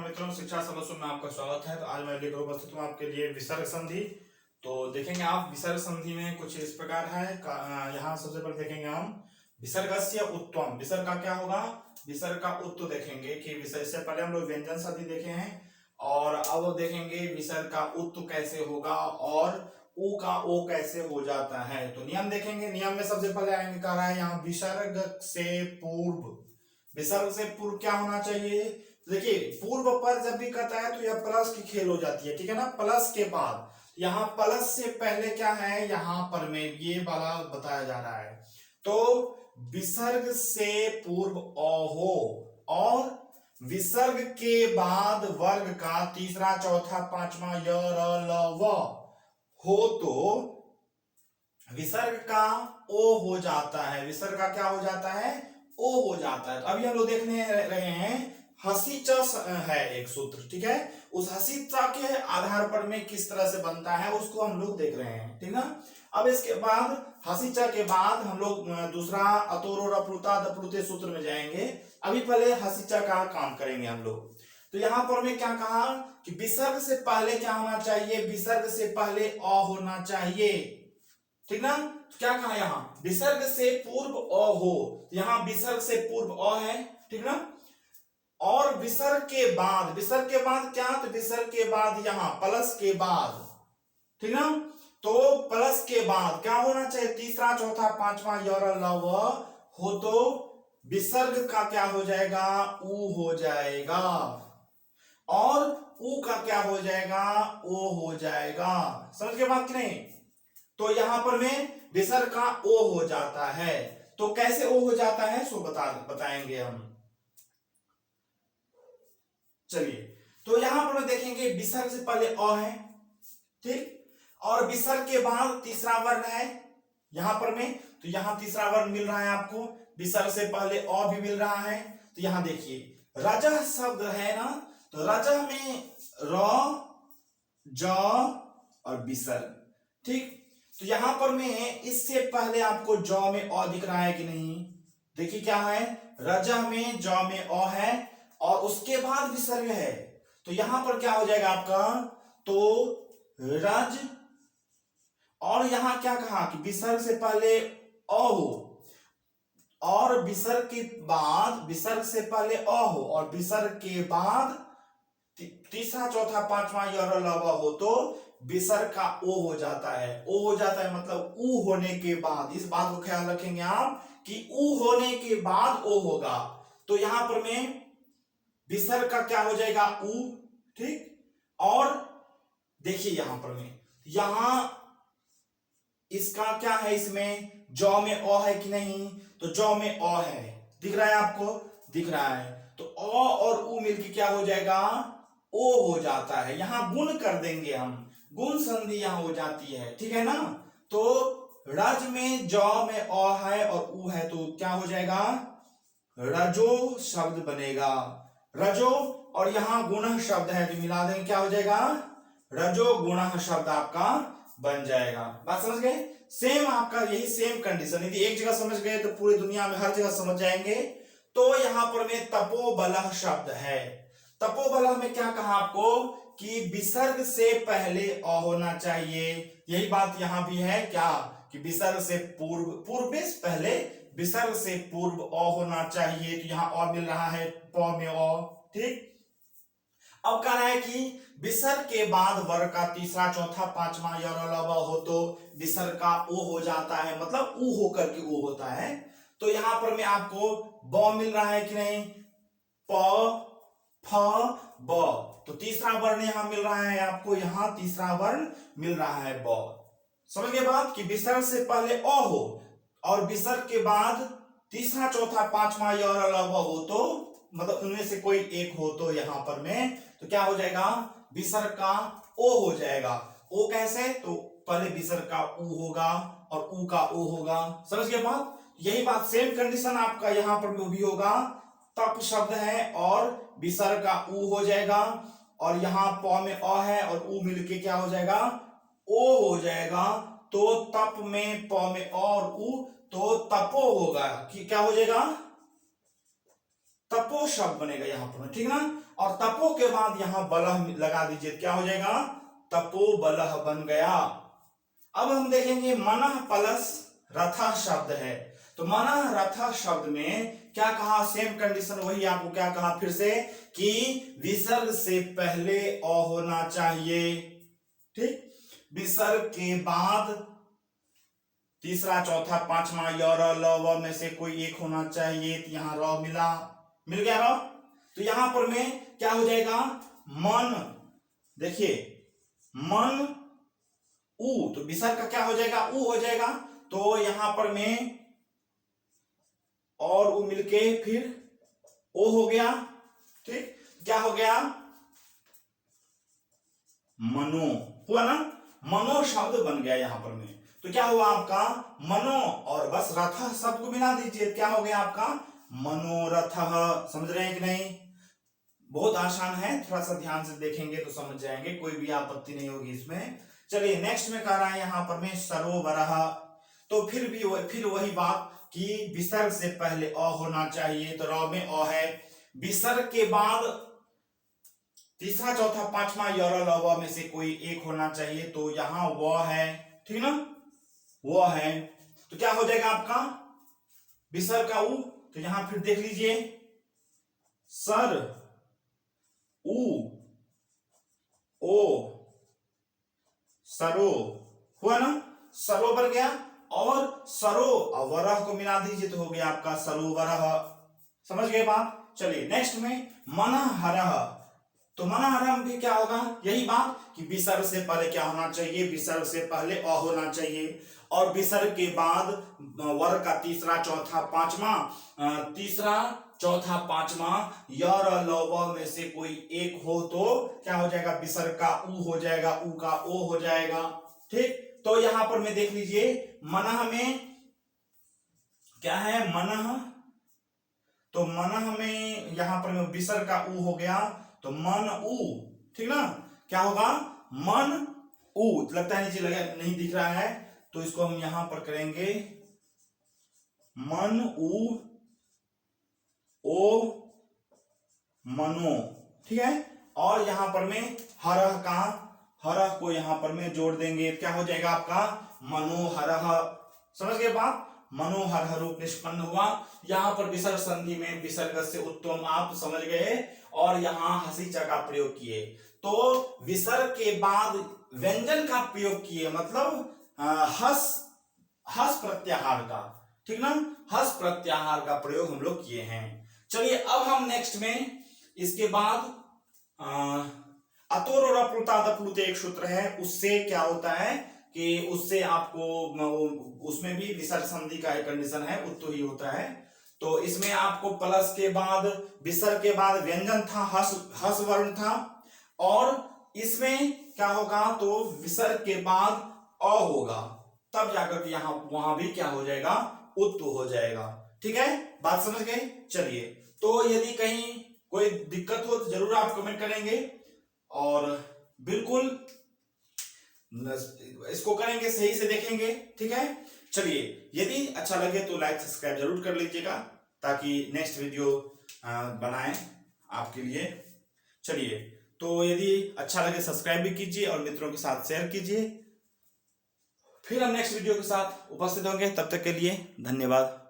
मित्रों, शिक्षा समस्या में आपका स्वागत है। तो आज मैं लेकर उपस्थित हूँ आपके लिए विसर्ग संधि। तो देखेंगे आप विसर्ग संधि में कुछ इस प्रकार है। यहाँ सबसे पहले देखेंगे हम विसर्गस्य उत्तम। विसर्ग का क्या होगा? विसर्ग का उत्तर देखेंगे कि विसर्ग से पहले हम लोग व्यंजन संधि देखे हैं और अब देखेंगे विसर्ग का उत्तर कैसे होगा और ऊ का ओ कैसे हो जाता है। तो नियम देखेंगे। नियम में सबसे पहले आएंगे, कह रहा है यहाँ विसर्ग से पूर्व। विसर्ग से पूर्व क्या होना चाहिए? देखिए, पूर्व पर जब भी कहता है तो यह प्लस की खेल हो जाती है, ठीक है ना। प्लस के बाद यहाँ प्लस से पहले क्या है, यहाँ पर में ये वाला बताया जा रहा है। तो विसर्ग से पूर्व अ हो और विसर्ग के बाद वर्ग का तीसरा चौथा पांचवा य र ल व हो तो विसर्ग का ओ हो जाता है। विसर्ग का क्या हो जाता है? ओ हो जाता है। तो अभी हम लोग देखने रहे हैं हसी च है एक सूत्र, ठीक है। उस हसी च के आधार पर में किस तरह से बनता है उसको हम लोग देख रहे हैं, ठीक ना। अब इसके बाद हसी च के बाद हम लोग दूसरा अतोरो रप्लुता दप्लुते सूत्र में जाएंगे। अभी पहले हसी च का काम करेंगे हम लोग। तो यहां पर मैं क्या कहा कि विसर्ग से पहले क्या होना चाहिए? विसर्ग से पहले अ होना चाहिए, ठीक ना। तो क्या कहा यहाँ? विसर्ग से पूर्व अ हो। यहाँ विसर्ग से पूर्व अ है, ठीक ना। और विसर्ग के बाद, विसर्ग के बाद क्या? तो विसर्ग के बाद यहाँ प्लस के बाद, ठीक ना। तो प्लस के बाद क्या होना चाहिए? तीसरा चौथा पांचवा य र ल व हो तो विसर्ग का क्या हो जाएगा? ऊ हो जाएगा। और ऊ का क्या हो जाएगा? ओ हो जाएगा। समझ के बात की नहीं? तो यहां पर में विसर्ग का ओ हो जाता है। तो कैसे ओ हो जाता है सो बताएंगे हम। चलिए, तो यहां पर देखेंगे विसर्ग से पहले अ है, ठीक। और विसर्ग के बाद तीसरा वर्ण है यहां पर में। तो यहां तीसरा वर्ण मिल रहा है आपको। विसर्ग से पहले अ भी मिल रहा है। तो यहां देखिए रजह शब्द है ना। तो रजह में र ज और विसर्ग, ठीक। तो यहां पर में इससे पहले आपको ज में अ दिख रहा है कि नहीं? देखिए क्या है, रजह में ज में अ है और उसके बाद विसर्ग है। तो यहां पर क्या हो जाएगा आपका? तो रज, और यहां क्या कहा कि विसर्ग से पहले अ हो और विसर्ग के बाद, विसर्ग से पहले अ हो और विसर्ग के बाद तीसरा चौथा पांचवा य र ल व हो तो विसर्ग का ओ हो जाता है। ओ हो जाता है मतलब ऊ होने के बाद। इस बात को ख्याल रखेंगे आप कि ऊ होने के बाद ओ होगा। तो यहां पर में विसर्ग का क्या हो जाएगा? ऊ, ठीक। और देखिए यहां पर में, यहां इसका क्या है? इसमें ज में अ है कि नहीं? तो ज में अ है, दिख रहा है आपको? दिख रहा है। तो अ और ऊ मिलके क्या हो जाएगा? ओ हो जाता है। यहां गुण कर देंगे हम, गुण संधि यहां हो जाती है, ठीक है ना। तो रज में ज में अ है और ऊ है तो क्या हो जाएगा? रजो शब्द बनेगा। रजो, और यहां गुण शब्द है तो मिला देंगे, क्या हो जाएगा? रजो गुण शब्द आपका बन जाएगा। बात समझ गए? सेम आपका यही सेम कंडीशन, यदि एक जगह समझ गए तो पूरी दुनिया में हर जगह समझ जाएंगे। तो यहां पर में तपोबलह शब्द है। तपोबलह में क्या कहा आपको कि विसर्ग से पहले अ होना चाहिए। यही बात यहां भी है क्या कि विसर्ग से पूर्व, पूर्व से पहले विसर्ग से पूर्व अ होना चाहिए। तो यहां अ मिल रहा है प में अ, ठीक। अब कह रहा है कि विसर्ग के बाद वर्ग का तीसरा चौथा पांचवा य र ल व हो तो विसर्ग का ओ हो जाता है, मतलब ऊ होकर के ओ होता है। तो यहां पर में आपको ब मिल रहा है कि नहीं? प फ ब। तो तीसरा वर्ण यहां मिल रहा है आपको, यहां तीसरा वर्ण मिल रहा है ब। समझ गए बात कि विसर्ग से पहले अ हो और विसर्ग के बाद तीसरा चौथा पांचवा य र ल व हो तो मतलब उनमें से कोई एक हो तो यहां पर में तो क्या हो जाएगा? विसर्ग का ओ हो जाएगा। ओ कैसे? तो पहले विसर्ग का ऊ होगा और ऊ का ओ होगा। समझ गए बात? यही बात सेम कंडीशन आपका यहां पर भी होगा। तप शब्द है और विसर्ग का ऊ हो जाएगा और यहां प में अ है और ऊ मिलके क्या हो जाएगा? ओ हो जाएगा। तो तप में प में अ और ऊ तो तपो होगा कि क्या हो जाएगा? तपो शब्द बनेगा यहाँ पर, ठीक ना। और तपो के बाद यहाँ बलह लगा दीजिए, क्या हो जाएगा, तपो बलह बन गया। अब हम देखेंगे मनः प्लस रथ शब्द है, तो मनः रथ शब्द में क्या कहा, सेम कंडीशन वही आपको क्या कहा फिर से, कि विसर्ग से पहले अ होना चाहिए, ठीक। विसर्ग के बाद तीसरा चौथा पांचवा य र ल व में से कोई एक होना चाहिए, तो यहाँ र मिल गया र। तो यहां पर में क्या हो जाएगा, मन, देखिए मन उ, तो विसर्ग का क्या हो जाएगा, उ हो जाएगा। तो यहां पर में और उ मिलके फिर ओ हो गया, ठीक। क्या हो गया, मनो हुआ ना, मनो शब्द बन गया यहां पर में। तो क्या हुआ आपका मनो, और बस रथ शब्द को मिला दीजिए, क्या हो गया आपका मनोरथ। समझ रहे हैं कि नहीं, बहुत आसान है, थोड़ा सा ध्यान से देखेंगे तो समझ जाएंगे, कोई भी आपत्ति नहीं होगी इसमें। चलिए नेक्स्ट में कह रहा है यहाँ पर में सरोवरः, तो फिर वही बात कि विसर्ग से पहले अ होना चाहिए, तो र में अ है। विसर्ग के बाद तीसरा चौथा पांचवा य र ल व में से कोई एक होना चाहिए, तो यहाँ व है, ठीक ना, वो है। तो क्या हो जाएगा आपका विसर्ग का उ, तो यहां फिर देख लीजिए, सर उ ओ सरो हुआ ना, सरोवर गया। और सरो और वरह को मिला दीजिए तो हो गया आपका सरोवरः। समझ गए बात। चलिए नेक्स्ट में मनहरः, तो मनहरः में भी क्या होगा, यही बात कि विसर्ग से पहले क्या होना चाहिए, विसर्ग से पहले अ होना चाहिए, और विसर्ग के बाद वर्ग का तीसरा चौथा पांचवा य र ल व में से कोई एक हो, तो क्या हो जाएगा, विसर्ग का उ हो जाएगा, उ का ओ हो जाएगा, ठीक। तो यहां पर में देख लीजिए, मनः में क्या है, मनः, तो मनः में यहां पर में विसर्ग का उ हो गया, तो मन उ, ठीक ना। क्या होगा, मन उ, लगता है नीचे लगा नहीं दिख रहा है, तो इसको हम यहां पर करेंगे मन उ ओ मनो, ठीक है। और यहां पर में हरह का, हरह को यहां पर में जोड़ देंगे, क्या हो जाएगा आपका मनोहरः। समझ गए बात, मनोहरः रूप निष्पन्न हुआ। यहां पर विसर्ग संधि में विसर्ग से उत्तम आप समझ गए, और यहां हसीचा का प्रयोग किए, तो विसर्ग के बाद व्यंजन का प्रयोग किए, मतलब हस प्रत्याहार का, ठीक ना, हस प्रत्याहार का प्रयोग हम लोग किए हैं। चलिए अब हम नेक्स्ट में इसके बाद अतोर और अप्लुतादप्लुत एक सूत्र है, उससे क्या होता है कि उससे आपको उसमें भी विसर्ग संधि का एक कंडीशन है, उत्तो ही होता है। तो इसमें आपको प्लस के बाद विसर्ग के बाद व्यंजन था, हस वर्ण था, और इसमें क्या होगा, तो विसर्ग के बाद अ होगा, तब जाकर के यहाँ वहां भी क्या हो जाएगा, उत्तो हो जाएगा, ठीक है, बात समझ गए। चलिए, तो यदि कहीं कोई दिक्कत हो तो जरूर आप कमेंट करेंगे, और बिल्कुल इसको करेंगे, सही से देखेंगे, ठीक है। चलिए, यदि अच्छा लगे तो लाइक सब्सक्राइब जरूर कर लीजिएगा, ताकि नेक्स्ट वीडियो बनाएं आपके लिए। चलिए, तो यदि अच्छा लगे सब्सक्राइब भी कीजिए और मित्रों के साथ शेयर कीजिए। फिर हम नेक्स्ट वीडियो के साथ उपस्थित होंगे, तब तक के लिए धन्यवाद।